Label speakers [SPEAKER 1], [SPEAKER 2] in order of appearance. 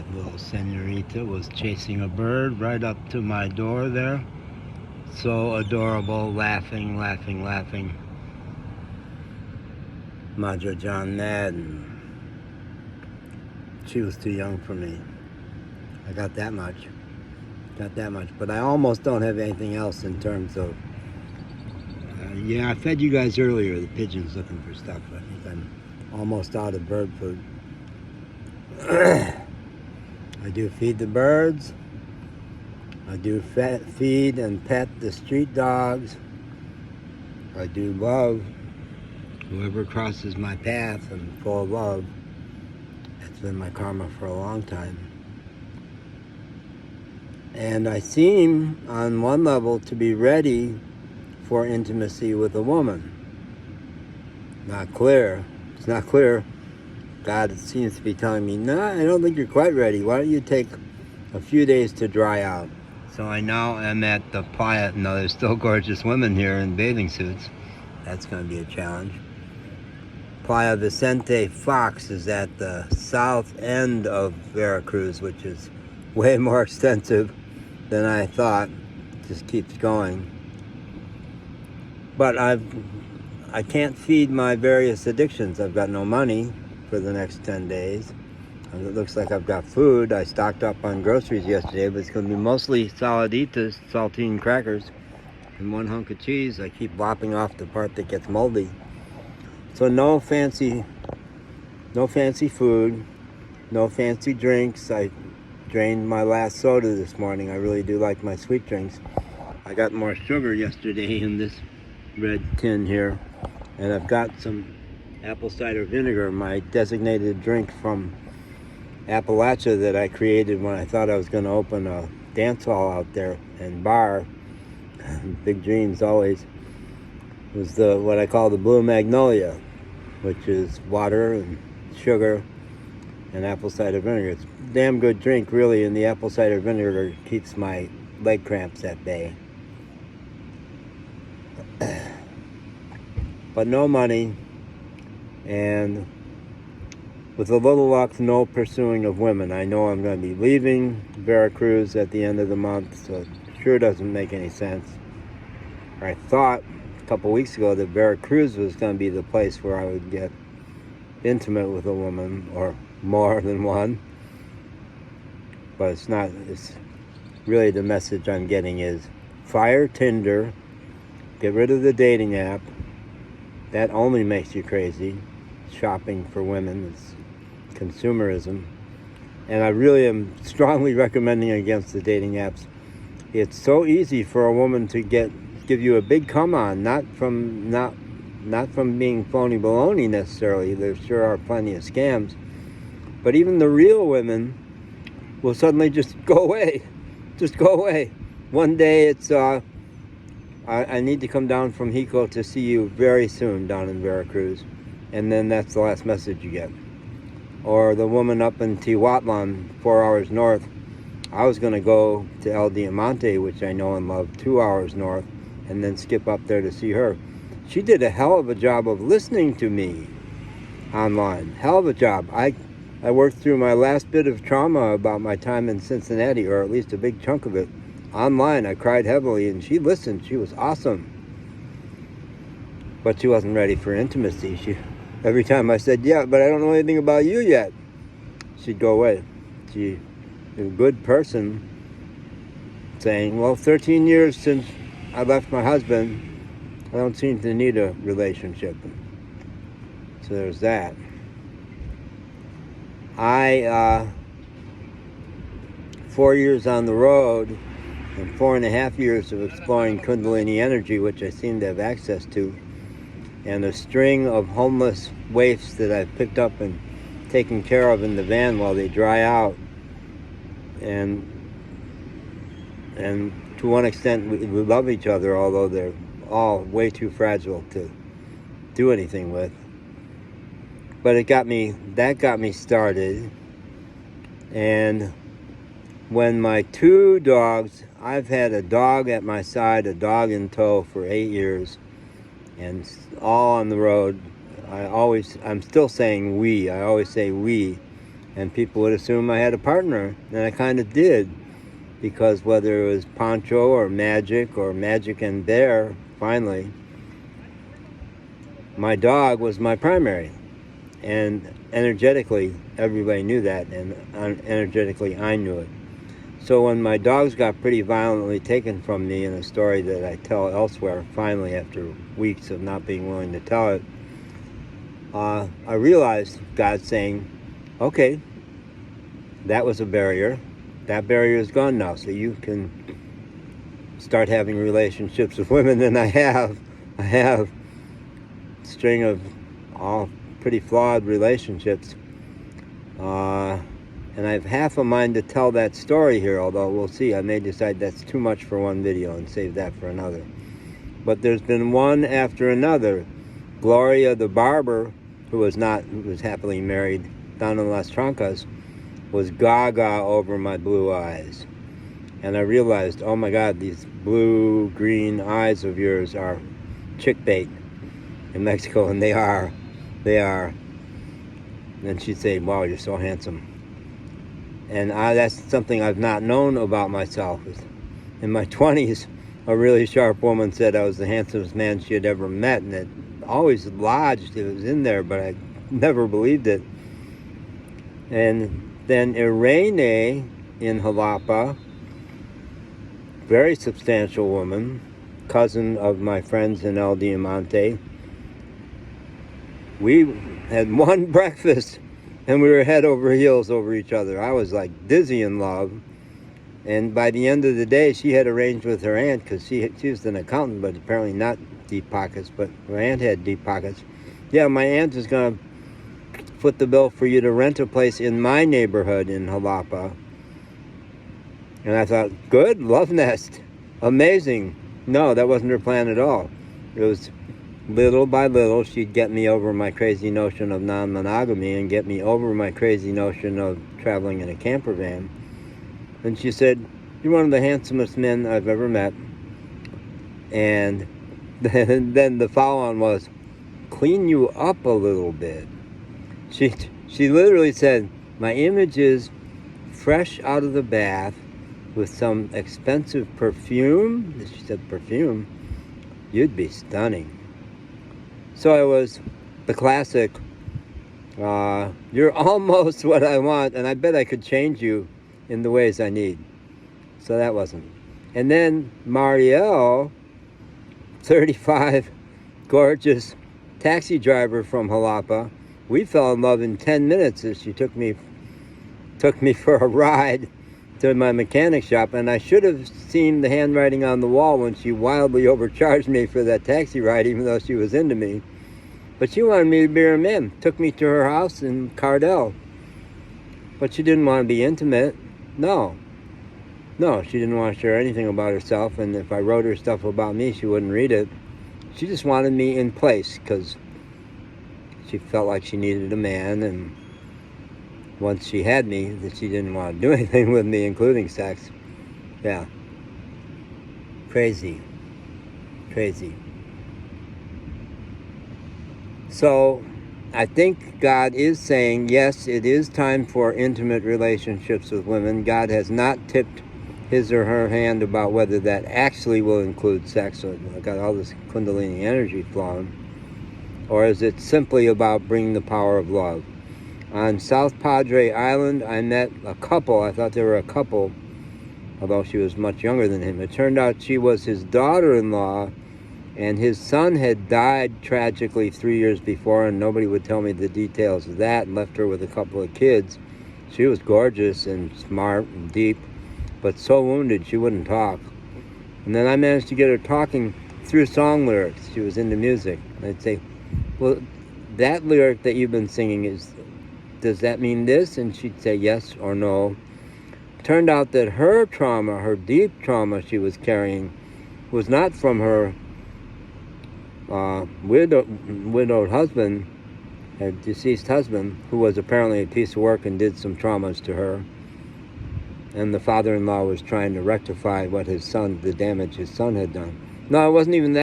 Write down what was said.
[SPEAKER 1] That little senorita was chasing a bird right up to my door there. So adorable, laughing, laughing, laughing. Majo John Madden. She was too young for me. I got that much. But I almost don't have anything else in terms of... yeah, I fed you guys earlier, the pigeons looking for stuff. I think I'm almost out of bird food. I do feed the birds. I do feed and pet the street dogs. I do love whoever crosses my path and full of love. That's been my karma for a long time. And I seem, on one level, to be ready for intimacy with a woman. Not clear. It's not clear. God seems to be telling me, no, I don't think you're quite ready. Why don't you take a few days to dry out? So I now am at the Playa. No, there's still gorgeous women here in bathing suits. That's going to be a challenge. Playa Vicente Fox is at the south end of Veracruz, which is way more extensive than I thought. Just keeps going. But I can't feed my various addictions. I've got no money for the next 10 days. And it looks like I've got food. I stocked up on groceries yesterday, but it's going to be mostly saladitas, saltine crackers, and one hunk of cheese. I keep lopping off the part that gets moldy. So no fancy food, no fancy drinks. I drained my last soda this morning. I really do like my sweet drinks. I got more sugar yesterday in this red tin here, and I've got some apple cider vinegar, my designated drink from Appalachia that I created when I thought I was going to open a dance hall out there and bar. Big dreams always. It was what I call the Blue Magnolia, which is water and sugar and apple cider vinegar. It's a damn good drink, really, and the apple cider vinegar keeps my leg cramps at bay. But no money, and with a little luck, no pursuing of women. I know I'm going to be leaving Veracruz at the end of the month, so it sure doesn't make any sense. I thought a couple weeks ago that Veracruz was going to be the place where I would get intimate with a woman, or more than one. But it's not. It's really, the message I'm getting is fire Tinder, get rid of the dating app. That only makes you crazy. Shopping for women is consumerism. And I really am strongly recommending against the dating apps. It's so easy for a woman to give you a big come on, not from being phony baloney necessarily. There sure are plenty of scams. But even the real women will suddenly just go away. Just go away. One day it's I need to come down from Jico to see you very soon down in Veracruz. And then that's the last message you get. Or the woman up in Tihuatlan, 4 hours north. I was going to go to El Diamante, which I know and love, 2 hours north, and then skip up there to see her. She did a hell of a job of listening to me online. Hell of a job. I worked through my last bit of trauma about my time in Cincinnati, or at least a big chunk of it, online. I cried heavily, and she listened. She was awesome. But she wasn't ready for intimacy. Every time I said, yeah, but I don't know anything about you yet, she'd go away. She was a good person saying, well, 13 years since I left my husband, I don't seem to need a relationship. So there's that. I, 4 years on the road and 4.5 years of exploring Kundalini energy, which I seem to have access to, and a string of homeless waifs that I've picked up and taken care of in the van while they dry out. And to one extent, we love each other, although they're all way too fragile to do anything with. But that got me started. And when my two dogs, I've had a dog at my side, a dog in tow for 8 years, and all on the road. I'm still saying we. I always say we. and people would assume I had a partner, and I kind of did, because whether it was Poncho or Magic and Bear, finally, my dog was my primary. And energetically, everybody knew that, and energetically, I knew it. So when my dogs got pretty violently taken from me in a story that I tell elsewhere, finally, after weeks of not being willing to tell it, I realized God saying, okay, that was a barrier. That barrier is gone now, so you can start having relationships with women. And I have a string of all pretty flawed relationships. And I have half a mind to tell that story here, although we'll see. I may decide that's too much for one video and save that for another. But there's been one after another. Gloria the barber, who was happily married down in Las Trancas, was gaga over my blue eyes. And I realized, oh my God, these blue-green eyes of yours are chick bait in Mexico, and they are. And she'd say, wow, you're so handsome. And that's something I've not known about myself. In my 20s, a really sharp woman said I was the handsomest man she had ever met, and it always lodged. It was in there, but I never believed it. And then Irene in Xalapa, very substantial woman, cousin of my friends in El Diamante. We had one breakfast, and we were head over heels over each other. I was like dizzy in love. And by the end of the day, she had arranged with her aunt, because she was an accountant, but apparently not deep pockets, but her aunt had deep pockets. Yeah, my aunt is going to foot the bill for you to rent a place in my neighborhood in Xalapa. And I thought, good, love nest, amazing. No, that wasn't her plan at all. It was little by little, she'd get me over my crazy notion of non-monogamy and get me over my crazy notion of traveling in a camper van. And she said, you're one of the handsomest men I've ever met. And then the follow-on was, clean you up a little bit. She literally said, my image is fresh out of the bath with some expensive perfume. She said, perfume? You'd be stunning. So I was the classic, you're almost what I want, and I bet I could change you in the ways I need. So that wasn't. And then Marielle, 35, gorgeous taxi driver from Xalapa, we fell in love in 10 minutes as she took me for a ride to my mechanic shop, and I should have seen the handwriting on the wall when she wildly overcharged me for that taxi ride, even though she was into me. But she wanted me to be her man. Took me to her house in Cardell. But she didn't want to be intimate. No, she didn't want to share anything about herself, and if I wrote her stuff about me, she wouldn't read it. She just wanted me in place, because she felt like she needed a man, and once she had me, that she didn't want to do anything with me, including sex. Yeah. Crazy. So I think God is saying, yes, it is time for intimate relationships with women. God has not tipped his or her hand about whether that actually will include sex. So I got all this Kundalini energy flowing. Or is it simply about bringing the power of love? On South Padre Island, I met a couple. I thought they were a couple, although she was much younger than him. It turned out she was his daughter-in-law, and his son had died tragically 3 years before, and nobody would tell me the details of that, and left her with a couple of kids. She was gorgeous and smart and deep, but so wounded she wouldn't talk. And then I managed to get her talking through song lyrics. She was into music. I'd say, well, that lyric that you've been singing, does that mean this? And she'd say yes or no. Turned out that her trauma, her deep trauma she was carrying, was not from her widowed husband, her deceased husband, who was apparently a piece of work and did some traumas to her. And the father-in-law was trying to rectify what the damage his son had done. No, it wasn't even that.